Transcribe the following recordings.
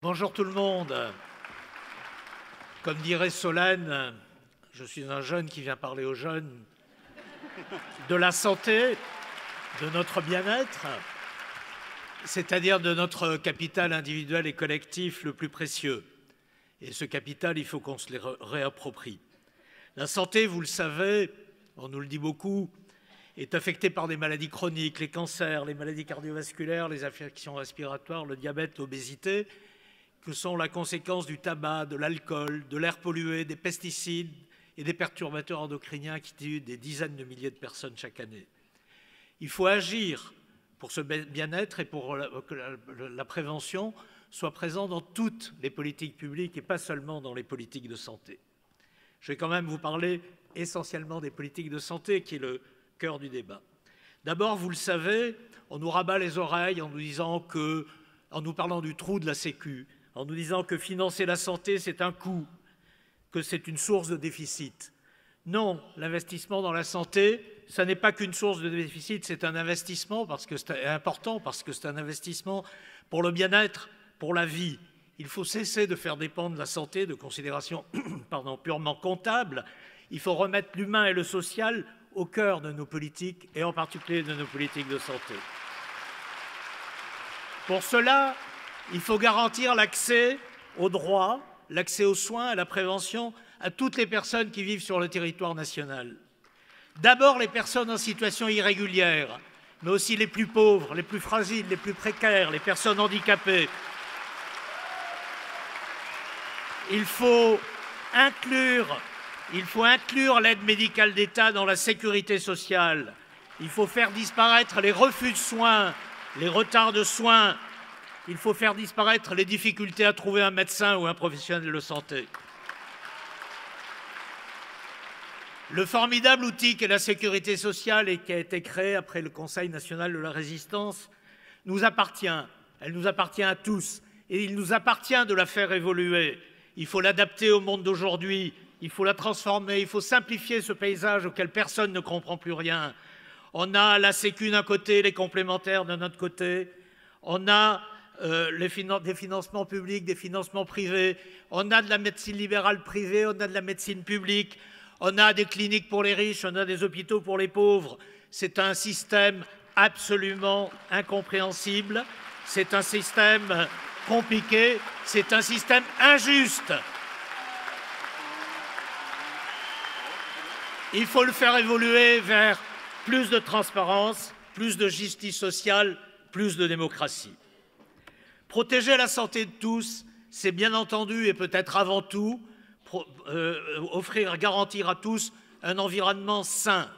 Bonjour tout le monde. Comme dirait Solène, je suis un jeune qui vient parler aux jeunes de la santé, de notre bien-être, c'est-à-dire de notre capital individuel et collectif le plus précieux. Et ce capital, il faut qu'on se le réapproprie. La santé, vous le savez, on nous le dit beaucoup, est affectée par des maladies chroniques, les cancers, les maladies cardiovasculaires, les affections respiratoires, le diabète, l'obésité, que sont la conséquence du tabac, de l'alcool, de l'air pollué, des pesticides et des perturbateurs endocriniens qui tuent des dizaines de milliers de personnes chaque année. Il faut agir pour ce bien-être et pour que la prévention soit présente dans toutes les politiques publiques et pas seulement dans les politiques de santé. Je vais quand même vous parler essentiellement des politiques de santé, qui est le cœur du débat. D'abord, vous le savez, on nous rabat les oreilles en nous parlant du trou de la Sécu, en nous disant que financer la santé, c'est un coût, que c'est une source de déficit. Non, l'investissement dans la santé, ça n'est pas qu'une source de déficit, c'est un investissement parce que c'est important, parce que c'est un investissement pour le bien-être, pour la vie. Il faut cesser de faire dépendre la santé de considérations purement comptables. Il faut remettre l'humain et le social au cœur de nos politiques, et en particulier de nos politiques de santé. Pour cela, il faut garantir l'accès aux droits, l'accès aux soins, à la prévention, à toutes les personnes qui vivent sur le territoire national. D'abord les personnes en situation irrégulière, mais aussi les plus pauvres, les plus fragiles, les plus précaires, les personnes handicapées. Il faut inclure l'aide médicale d'État dans la sécurité sociale. Il faut faire disparaître les refus de soins, les retards de soins. Il faut faire disparaître les difficultés à trouver un médecin ou un professionnel de santé. Le formidable outil qu'est la sécurité sociale et qui a été créé après le Conseil national de la résistance nous appartient. Elle nous appartient à tous et il nous appartient de la faire évoluer. Il faut l'adapter au monde d'aujourd'hui, il faut la transformer, il faut simplifier ce paysage auquel personne ne comprend plus rien. On a la Sécu d'un côté, les complémentaires de notre côté, on a des financements publics, des financements privés, on a de la médecine libérale privée, on a de la médecine publique, on a des cliniques pour les riches, on a des hôpitaux pour les pauvres. C'est un système absolument incompréhensible, c'est un système compliqué, c'est un système injuste. Il faut le faire évoluer vers plus de transparence, plus de justice sociale, plus de démocratie. Protéger la santé de tous, c'est bien entendu et peut-être avant tout garantir à tous un environnement sain.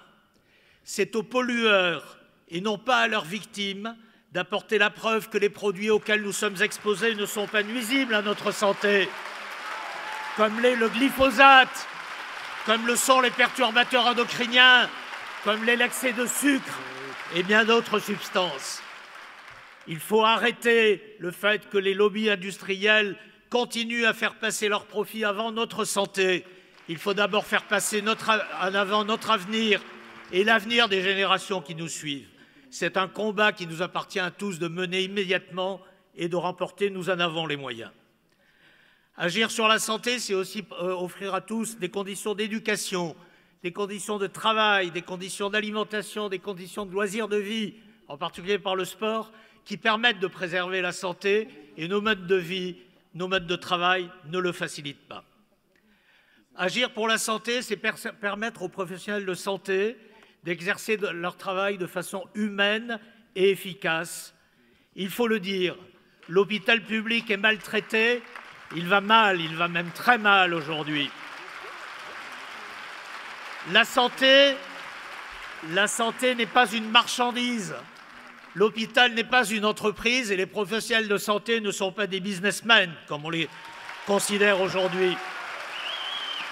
C'est aux pollueurs et non pas à leurs victimes d'apporter la preuve que les produits auxquels nous sommes exposés ne sont pas nuisibles à notre santé, comme l'est le glyphosate, comme le sont les perturbateurs endocriniens, comme l'est l'excès de sucre et bien d'autres substances. Il faut arrêter le fait que les lobbies industriels continuent à faire passer leurs profits avant notre santé. Il faut d'abord faire passer en avant notre avenir et l'avenir des générations qui nous suivent. C'est un combat qui nous appartient à tous de mener immédiatement et de remporter, nous en avons les moyens. Agir sur la santé, c'est aussi offrir à tous des conditions d'éducation, des conditions de travail, des conditions d'alimentation, des conditions de loisirs de vie, en particulier par le sport, qui permettent de préserver la santé, et nos modes de vie, nos modes de travail ne le facilitent pas. Agir pour la santé, c'est permettre aux professionnels de santé d'exercer leur travail de façon humaine et efficace. Il faut le dire, l'hôpital public est maltraité, il va mal, il va même très mal aujourd'hui. La santé n'est pas une marchandise. L'hôpital n'est pas une entreprise et les professionnels de santé ne sont pas des businessmen, comme on les considère aujourd'hui.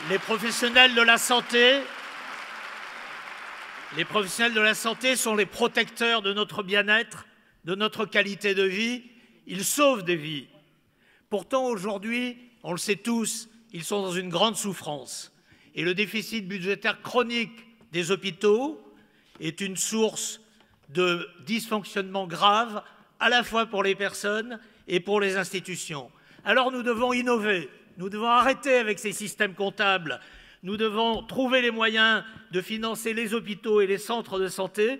Les professionnels de la santé sont les protecteurs de notre bien-être, de notre qualité de vie. Ils sauvent des vies. Pourtant, aujourd'hui, on le sait tous, ils sont dans une grande souffrance. Et le déficit budgétaire chronique des hôpitaux est une source de dysfonctionnement grave, à la fois pour les personnes et pour les institutions. Alors nous devons innover, nous devons arrêter avec ces systèmes comptables, nous devons trouver les moyens de financer les hôpitaux et les centres de santé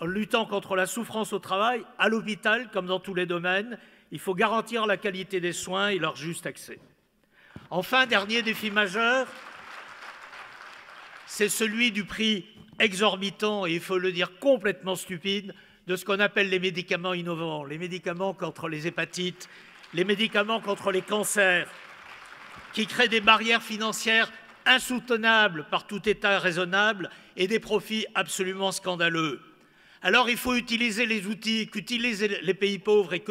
en luttant contre la souffrance au travail, à l'hôpital comme dans tous les domaines. Il faut garantir la qualité des soins et leur juste accès. Enfin, dernier défi majeur, c'est celui du prix exorbitant, et il faut le dire complètement stupide, de ce qu'on appelle les médicaments innovants, les médicaments contre les hépatites, les médicaments contre les cancers, qui créent des barrières financières insoutenables par tout État raisonnable et des profits absolument scandaleux. Alors il faut utiliser les outils qu'utilisent les pays pauvres et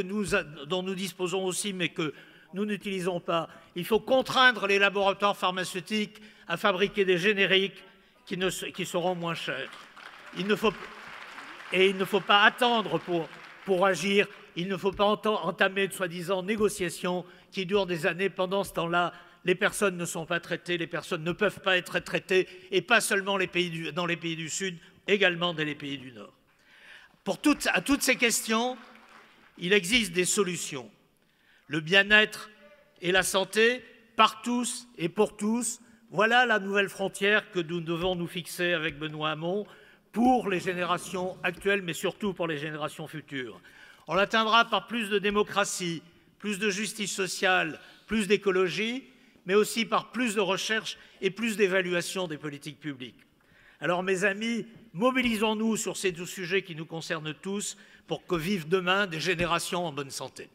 dont nous disposons aussi, mais que nous n'utilisons pas. Il faut contraindre les laboratoires pharmaceutiques à fabriquer des génériques qui seront moins chers. Il ne faut pas attendre pour agir. Il ne faut pas entamer de soi-disant négociations qui durent des années. Pendant ce temps-là, les personnes ne sont pas traitées, les personnes ne peuvent pas être traitées, et pas seulement dans les pays du Sud, également dans les pays du Nord. À toutes ces questions, il existe des solutions. Le bien-être et la santé, par tous et pour tous, voilà la nouvelle frontière que nous devons nous fixer avec Benoît Hamon pour les générations actuelles, mais surtout pour les générations futures. On l'atteindra par plus de démocratie, plus de justice sociale, plus d'écologie, mais aussi par plus de recherche et plus d'évaluation des politiques publiques. Alors, mes amis, mobilisons-nous sur ces deux sujets qui nous concernent tous pour que vivent demain des générations en bonne santé.